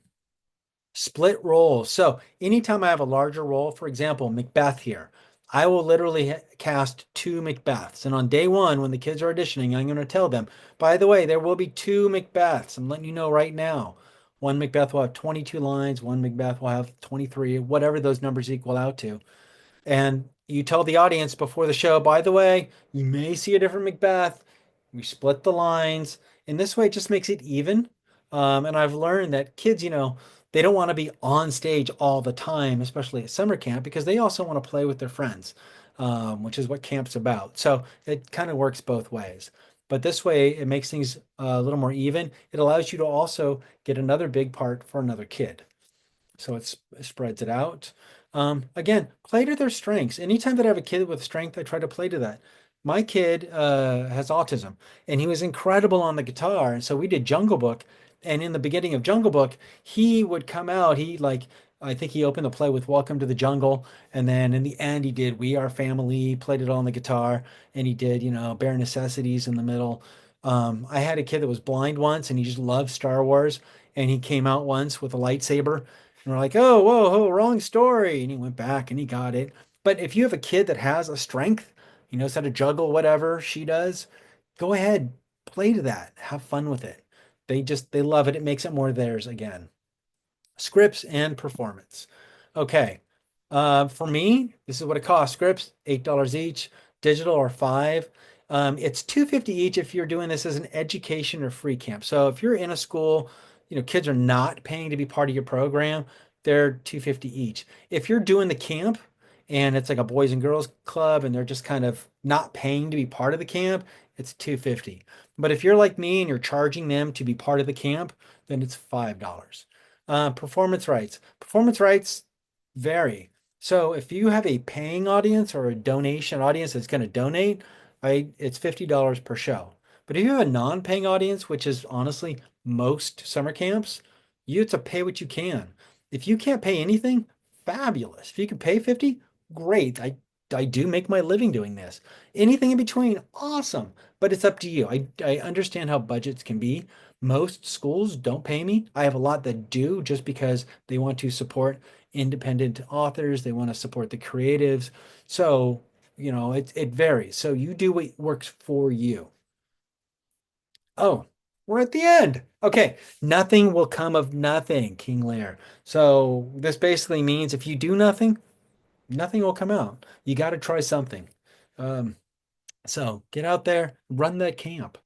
Split roles. So anytime I have a larger role, for example, Macbeth here, I will literally cast 2 Macbeths. And on day one, when the kids are auditioning, I'm going to tell them, by the way, there will be 2 Macbeths. I'm letting you know right now. One Macbeth will have 22 lines, one Macbeth will have 23, whatever those numbers equal out to. And you tell the audience before the show, by the way, you may see a different Macbeth. We split the lines. In this way, it just makes it even. And I've learned that kids, they don't want to be on stage all the time, especially at summer camp, because they also want to play with their friends, which is what camp's about. So it kind of works both ways. But this way, it makes things a little more even. It allows you to also get another big part for another kid. So it spreads it out. Again, play to their strengths. Anytime that I have a kid with strength, I try to play to that. My kid has autism, and he was incredible on the guitar. And so we did Jungle Book, and in the beginning of Jungle Book, he would come out. I think he opened the play with "Welcome to the Jungle," and then in the end, he did "We Are Family," played it on the guitar, and he did, "Bare Necessities" in the middle. I had a kid that was blind once, and he just loved Star Wars, and he came out once with a lightsaber. And we're like, oh, whoa, whoa, wrong story. And he went back and he got it. But if you have a kid that has a strength, he knows how to juggle whatever she does, go ahead, play to that. Have fun with it. They love it. It makes it more theirs again. Scripts and performance. Okay. For me, this is what it costs. Scripts, $8 each, digital or 5. It's 250 each if you're doing this as an education or free camp. So if you're in a school, kids are not paying to be part of your program, they're 250 each. If you're doing the camp and it's like a boys and girls club and they're just kind of not paying to be part of the camp, it's 250. But if you're like me and you're charging them to be part of the camp, then it's $5. Performance rights. Performance rights vary. So if you have a paying audience or a donation audience that's going to donate, it's $50 per show. But if you have a non-paying audience, which is honestly most summer camps, you have to pay what you can. If you can't pay anything, fabulous. If you can pay 50, great. I do make my living doing this. Anything in between, awesome. But it's up to you. I understand how budgets can be. Most schools don't pay me. I have a lot that do just because they want to support independent authors, they want to support the creatives. So, it varies. So you do what works for you. Oh, we're at the end. Okay, nothing will come of nothing, King Lear. So this basically means if you do nothing, nothing will come out. You got to try something. Um, so get out there, run that camp.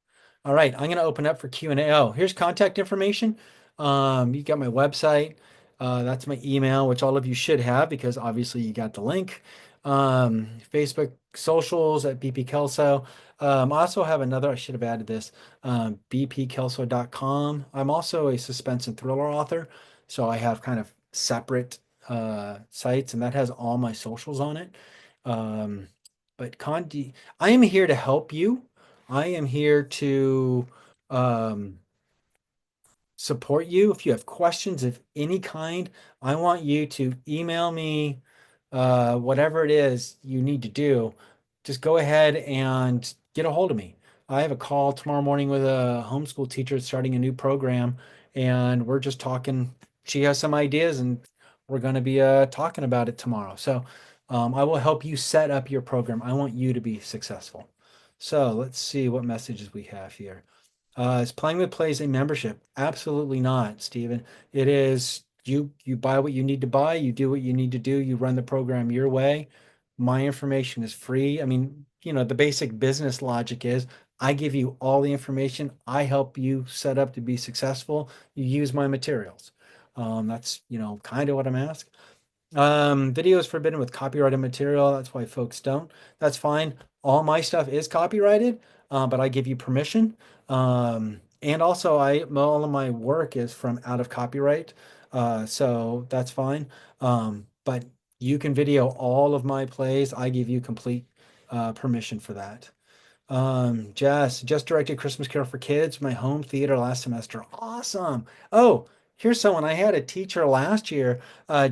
All right, I'm going to open up for Q&A. Oh, here's contact information. You got my website. That's my email, which all of you should have because obviously you got the link. Facebook socials at BP Kelso. I also have another, I should have added this, bpkelso.com. I'm also a suspense and thriller author, so I have kind of separate sites, and that has all my socials on it. Um, but Condi, I am here to help you. I am here to um, support you. If you have questions of any kind, I want you to email me whatever it is you need to do. Just go ahead and get a hold of me. I have a call tomorrow morning with a homeschool teacher starting a new program, and we're just talking. She has some ideas, and we're going to be talking about it tomorrow. So I will help you set up your program. I want you to be successful. So let's see what messages we have here. Is Playing with Plays a membership? Absolutely not, Stephen. It is you buy what you need to buy, you do what you need to do, you run the program your way. My information is free. I mean, the basic business logic is I give you all the information, I help you set up to be successful, you use my materials. That's, kind of what I'm asking. Video is forbidden with copyrighted material. That's why folks don't. That's fine. All my stuff is copyrighted, but I give you permission. And also, all of my work is from out of copyright, so that's fine. But you can video all of my plays. I give you complete permission for that. Jess just directed Christmas Carol for Kids, my home theater last semester. Awesome. Oh, here's someone. I had a teacher last year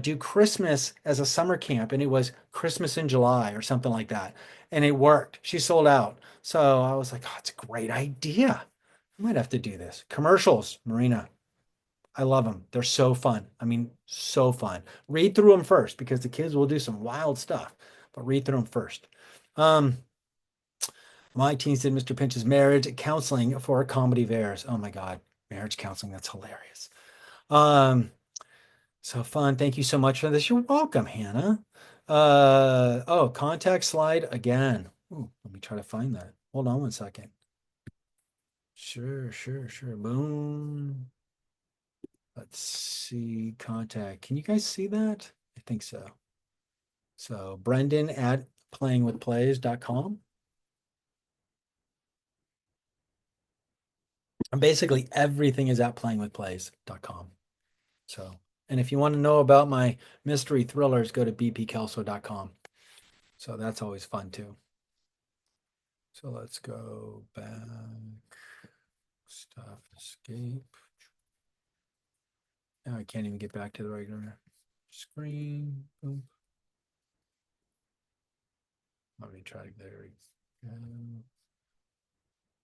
do Christmas as a summer camp, and it was Christmas in July or something like that. And it worked. She sold out. So I was like, oh, it's a great idea. I might have to do this. Commercials, Marina. I love them. They're so fun. I mean, so fun. Read through them first because the kids will do some wild stuff, but read through them first. Um, my teens did Mr. Pinch's marriage counseling for comedy bears. Oh my God, marriage counseling. That's hilarious. Um, so fun. Thank you so much for this. You're welcome, Hannah. Oh, contact slide again. Ooh, let me try to find that. Hold on one second. Sure, sure, sure. Boom. Let's see. Contact. Can you guys see that? I think so. So Brendan at playingwithplays.com. And basically everything is at playingwithplays.com. So, and if you want to know about my mystery thrillers, go to bpkelso.com. So that's always fun too. So let's go back. Stuff escape. Now I can't even get back to the regular screen. Boom. Let me try. There we go.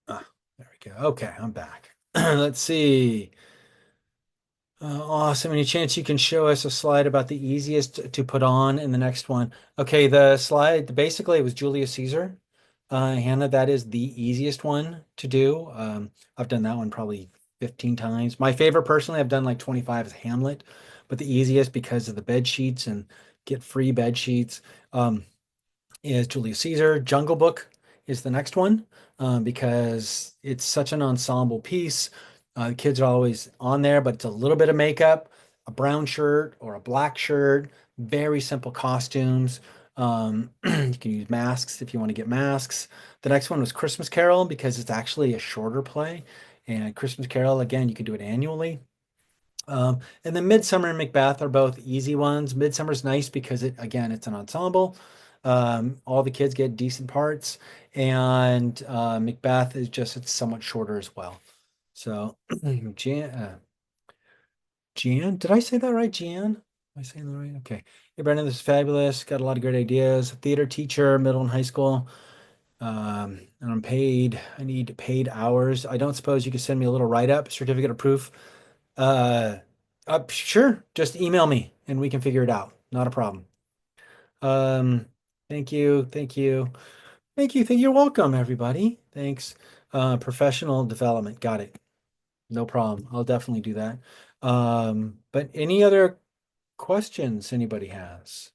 Ah, there we go. Okay, I'm back. Let's see. Awesome. Any chance you can show us a slide about the easiest to put on in the next one? Okay, the slide basically it was Julius Caesar. Hannah, that is the easiest one to do. I've done that one probably 15 times. My favorite personally, I've done like 25 is Hamlet, but the easiest because of the bed sheets and get free bed sheets. Is Julius Caesar. Jungle Book is the next one because it's such an ensemble piece. The kids are always on there, but it's a little bit of makeup, a brown shirt or a black shirt, very simple costumes. You can use masks if you want to get masks. The next one was Christmas Carol because it's actually a shorter play. And Christmas Carol, again, you can do it annually. And then Midsummer and Macbeth are both easy ones. Midsummer's nice because it again it's an ensemble. All the kids get decent parts, and Macbeth is just it's somewhat shorter as well. So Jan, did I say that right? Jan? Am I saying that right? Okay. Hey Brendan, this is fabulous. Got a lot of great ideas. Theater teacher, middle and high school. And I'm paid. I need paid hours. I don't suppose you could send me a little write-up, certificate of proof. Uh, sure. Just email me and we can figure it out. Not a problem. Um, thank you. Thank you. Thank you. You're welcome, everybody. Thanks. Professional development. Got it. No problem. I'll definitely do that. But any other questions anybody has?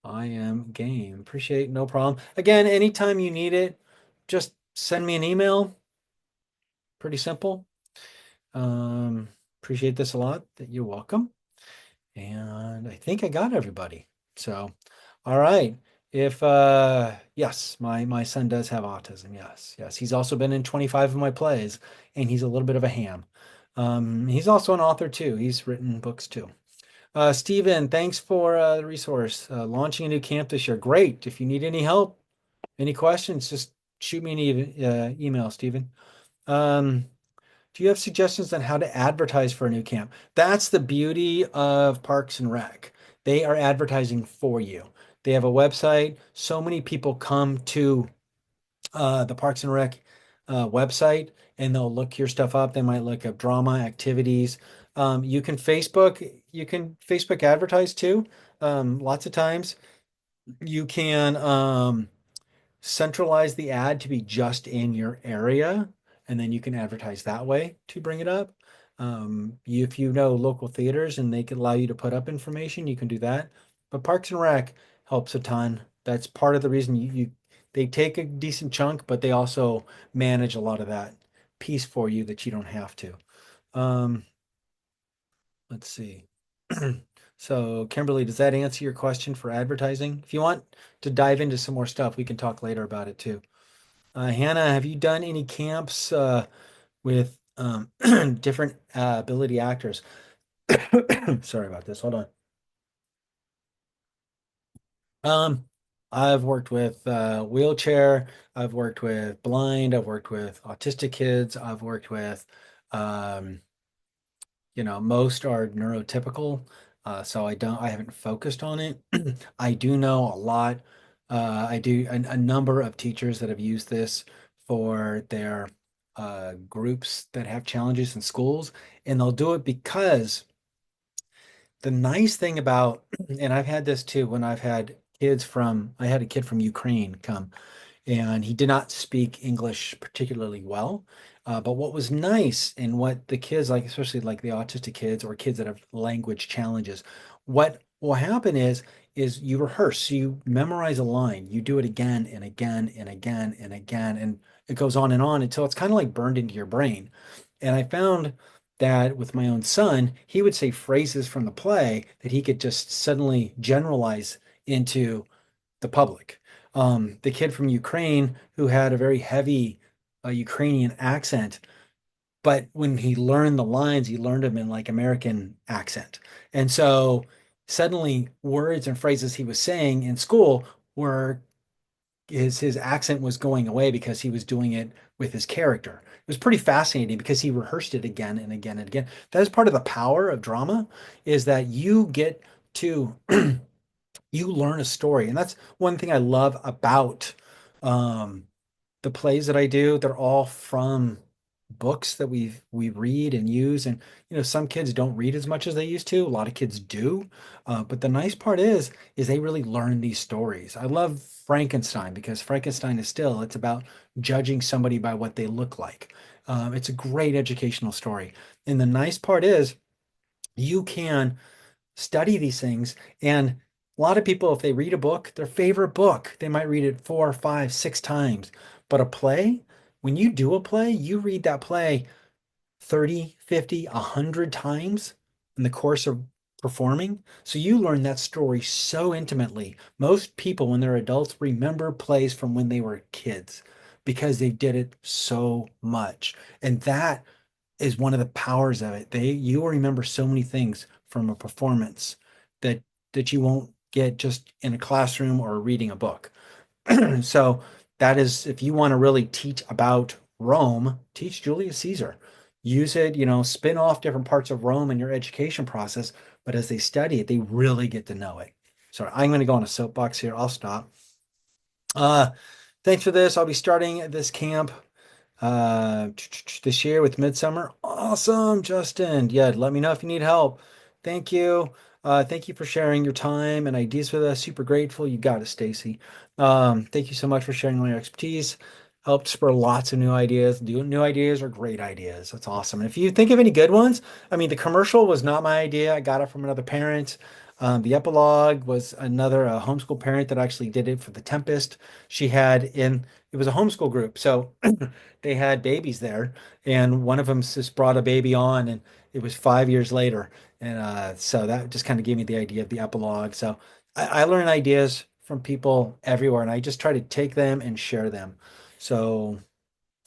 I am game. Appreciate no problem. Again, anytime you need it, just send me an email. Pretty simple. Um, appreciate this a lot. That you're welcome. And I think I got everybody. So, all right. If yes, my son does have autism. Yes. Yes. He's also been in 25 of my plays and he's a little bit of a ham. He's also an author too. He's written books too. Stephen, thanks for the resource. Launching a new camp this year. Great. If you need any help, any questions, just shoot me an email, Stephen. Um, do you have suggestions on how to advertise for a new camp? That's the beauty of Parks and Rec. They are advertising for you. They have a website. So many people come to the Parks and Rec website and they'll look your stuff up. They might look up drama, activities. You can Facebook advertise too. Lots of times you can centralize the ad to be just in your area, and then you can advertise that way to bring it up. If you know local theaters and they can allow you to put up information, you can do that. But Parks and Rec helps a ton. That's part of the reason you they take a decent chunk, but they also manage a lot of that piece for you that you don't have to. Um, let's see. So, Kimberly, does that answer your question for advertising? If you want to dive into some more stuff, we can talk later about it too. Hannah, have you done any camps with different ability actors? Sorry about this. Hold on. Um, I've worked with wheelchair, I've worked with blind, I've worked with autistic kids, I've worked with um, most are neurotypical, so I haven't focused on it. I do know a lot. I do a number of teachers that have used this for their groups that have challenges in schools, and they'll do it because the nice thing about, and I've had this too when I had a kid from Ukraine come and he did not speak English particularly well. But what was nice and what the kids like, especially like the autistic kids or kids that have language challenges, what will happen is you rehearse, so you memorize a line, you do it again and again and again and again, and it goes on until it's kind of like burned into your brain. And I found that with my own son, he would say phrases from the play that he could just suddenly generalize into the public. The kid from Ukraine who had a very heavy Ukrainian accent, but when he learned the lines, he learned them in like American accent. And so suddenly words and phrases he was saying in school were his accent was going away because he was doing it with his character. It was pretty fascinating because he rehearsed it again and again and again. That is part of the power of drama is that you get to you learn a story. And that's one thing I love about um, the plays that I do. They're all from books that we read and use. And some kids don't read as much as they used to. A lot of kids do. But the nice part is they really learn these stories. I love Frankenstein because Frankenstein is still, it's about judging somebody by what they look like. It's a great educational story. And the nice part is you can study these things. And a lot of people, if they read a book, their favorite book, they might read it four, five, six times. But a play, when you do a play, you read that play 30, 50, 100 times in the course of performing. So you learn that story so intimately. Most people, when they're adults, remember plays from when they were kids because they did it so much. And that is one of the powers of it. You will remember so many things from a performance that you won't get just in a classroom or reading a book. So that is if you want to really teach about Rome, teach Julius Caesar. Use it, spin off different parts of Rome in your education process, but as they study it, they really get to know it. So I'm going to go on a soapbox here. I'll stop. Uh, thanks for this. I'll be starting this camp this year with Midsummer. Awesome, Justin. Yeah, let me know if you need help. Thank you. Thank you for sharing your time and ideas with us. Super grateful. You got it, Stacy. Thank you so much for sharing all your expertise. Helped spur lots of new ideas. New ideas are great ideas. That's awesome. And if you think of any good ones, I mean, the commercial was not my idea. I got it from another parent. The epilogue was another homeschool parent that actually did it for The Tempest. It was a homeschool group. So they had babies there, and one of them just brought a baby on, and it was 5 years later. And so that just kind of gave me the idea of the epilogue. So I learn ideas from people everywhere, and I just try to take them and share them. So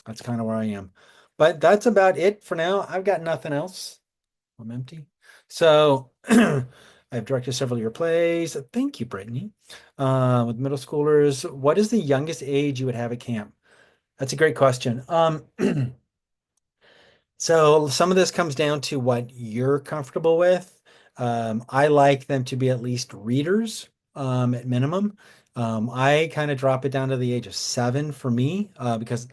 that's kind of where I am. But that's about it for now. I've got nothing else. I'm empty. So I've directed several of your plays. Thank you, Brittany. With middle schoolers, what is the youngest age you would have at camp? That's a great question. So some of this comes down to what you're comfortable with. I like them to be at least readers, at minimum. I kind of drop it down to the age of 7 for me, because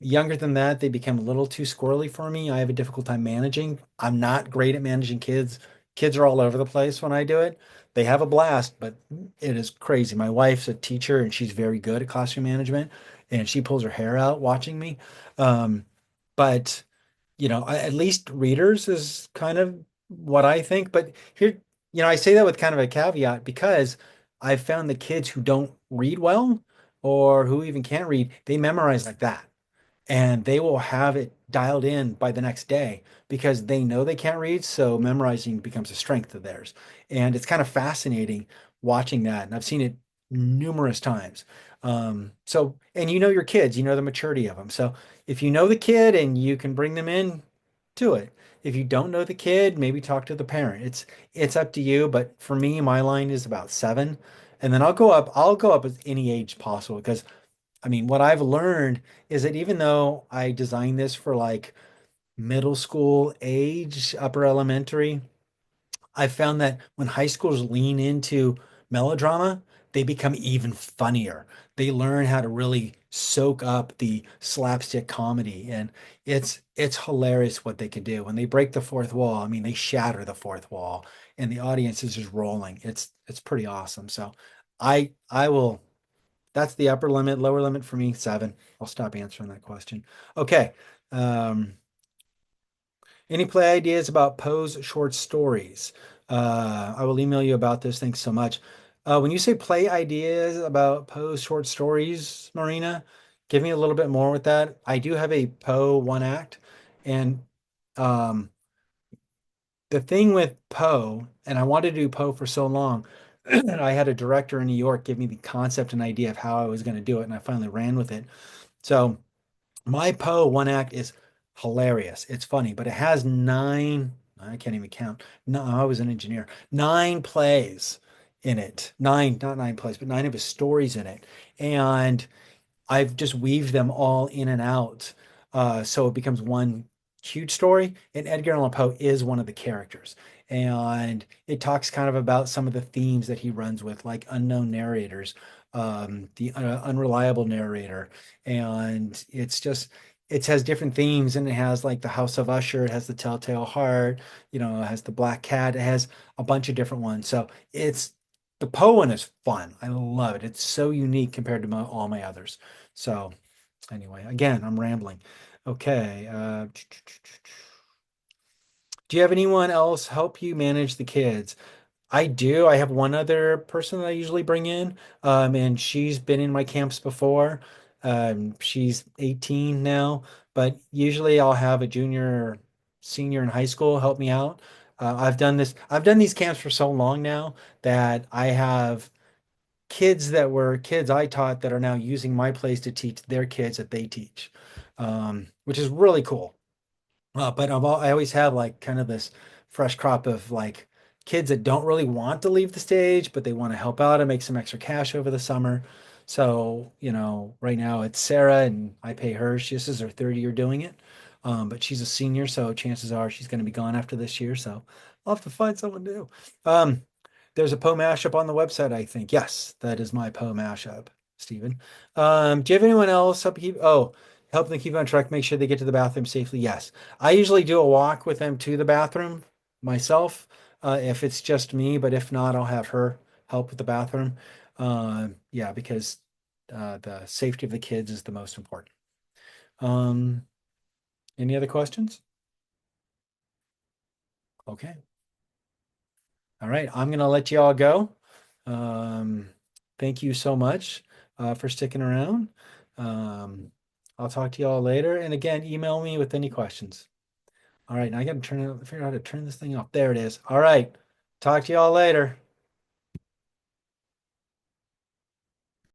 younger than that, they become a little too squirrely for me. I have a difficult time managing. I'm not great at managing kids. Kids are all over the place when I do it. They have a blast, but it is crazy. My wife's a teacher and she's very good at classroom management, and she pulls her hair out watching me. But at least readers is kind of what I think. But here, I say that with kind of a caveat because I've found the kids who don't read well or who even can't read, they memorize like that and they will have it dialed in by the next day because they know they can't read. So memorizing becomes a strength of theirs. And it's kind of fascinating watching that. And I've seen it numerous times. And your kids, you know the maturity of them. So if you know the kid and you can bring them in, do it. If you don't know the kid, maybe talk to the parent. It's up to you. But for me, my line is about 7. and then I'll go up as any age possible because I mean, what I've learned is that even though I designed this for like middle school age, upper elementary, I found that when high schoolers lean into melodrama, they become even funnier. They learn how to really soak up the slapstick comedy, and it's hilarious what they can do. When they break the fourth wall, I mean, they shatter the fourth wall, and the audience is just rolling. It's pretty awesome. So I will. That's the upper limit. Lower limit for me, 7. I'll stop answering that question. Okay. Um, any play ideas about Poe's short stories? I will email you about this. Thanks so much. When you say play ideas about Poe's short stories, Marina, give me a little bit more with that. I do have a Poe one act, and um, the thing with Poe, and I wanted to do Poe for so long, I had a director in New York give me the concept and idea of how I was going to do it, and I finally ran with it. So my Poe one act is hilarious. It's funny, but it has 9, I can't even count. No, I was an engineer. 9 plays in it. 9, not 9 plays, but 9 of his stories in it. And I've just weaved them all in and out. So it becomes one huge story. And Edgar Allan Poe is one of the characters. And it talks kind of about some of the themes that he runs with, like unknown narrators, the unreliable narrator. And it has different themes, and it has like the House of Usher, it has the Telltale Heart, it has the Black Cat, it has a bunch of different ones. So the Poe one is fun. I love it. It's so unique compared to all my others. So anyway, again, I'm rambling. Okay. Do you have anyone else help you manage the kids? I do. I have one other person that I usually bring in, and she's been in my camps before. She's 18 now, but usually I'll have a junior or senior in high school help me out. I've done these camps for so long now that I have kids that were kids I taught that are now using my place to teach their kids that they teach, which is really cool. But I always have like kind of this fresh crop of like kids that don't really want to leave the stage, but they want to help out and make some extra cash over the summer. So, right now it's Sarah and I pay her. This is her third year doing it. But she's a senior, so chances are she's going to be gone after this year. So I'll have to find someone new. Um, there's a Poe mashup on the website, I think. Yes, that is my Poe mashup, Stephen. Do you have anyone else help them keep on track, make sure they get to the bathroom safely? Yes. I usually do a walk with them to the bathroom myself, if it's just me, but if not, I'll have her help with the bathroom. Yeah, because the safety of the kids is the most important. Um, any other questions? Okay. All right. I'm gonna let you all go. Um, thank you so much for sticking around. Um, I'll talk to you all later. And again, email me with any questions. All right, now I got to figure out how to turn this thing off. There it is. All right. Talk to you all later.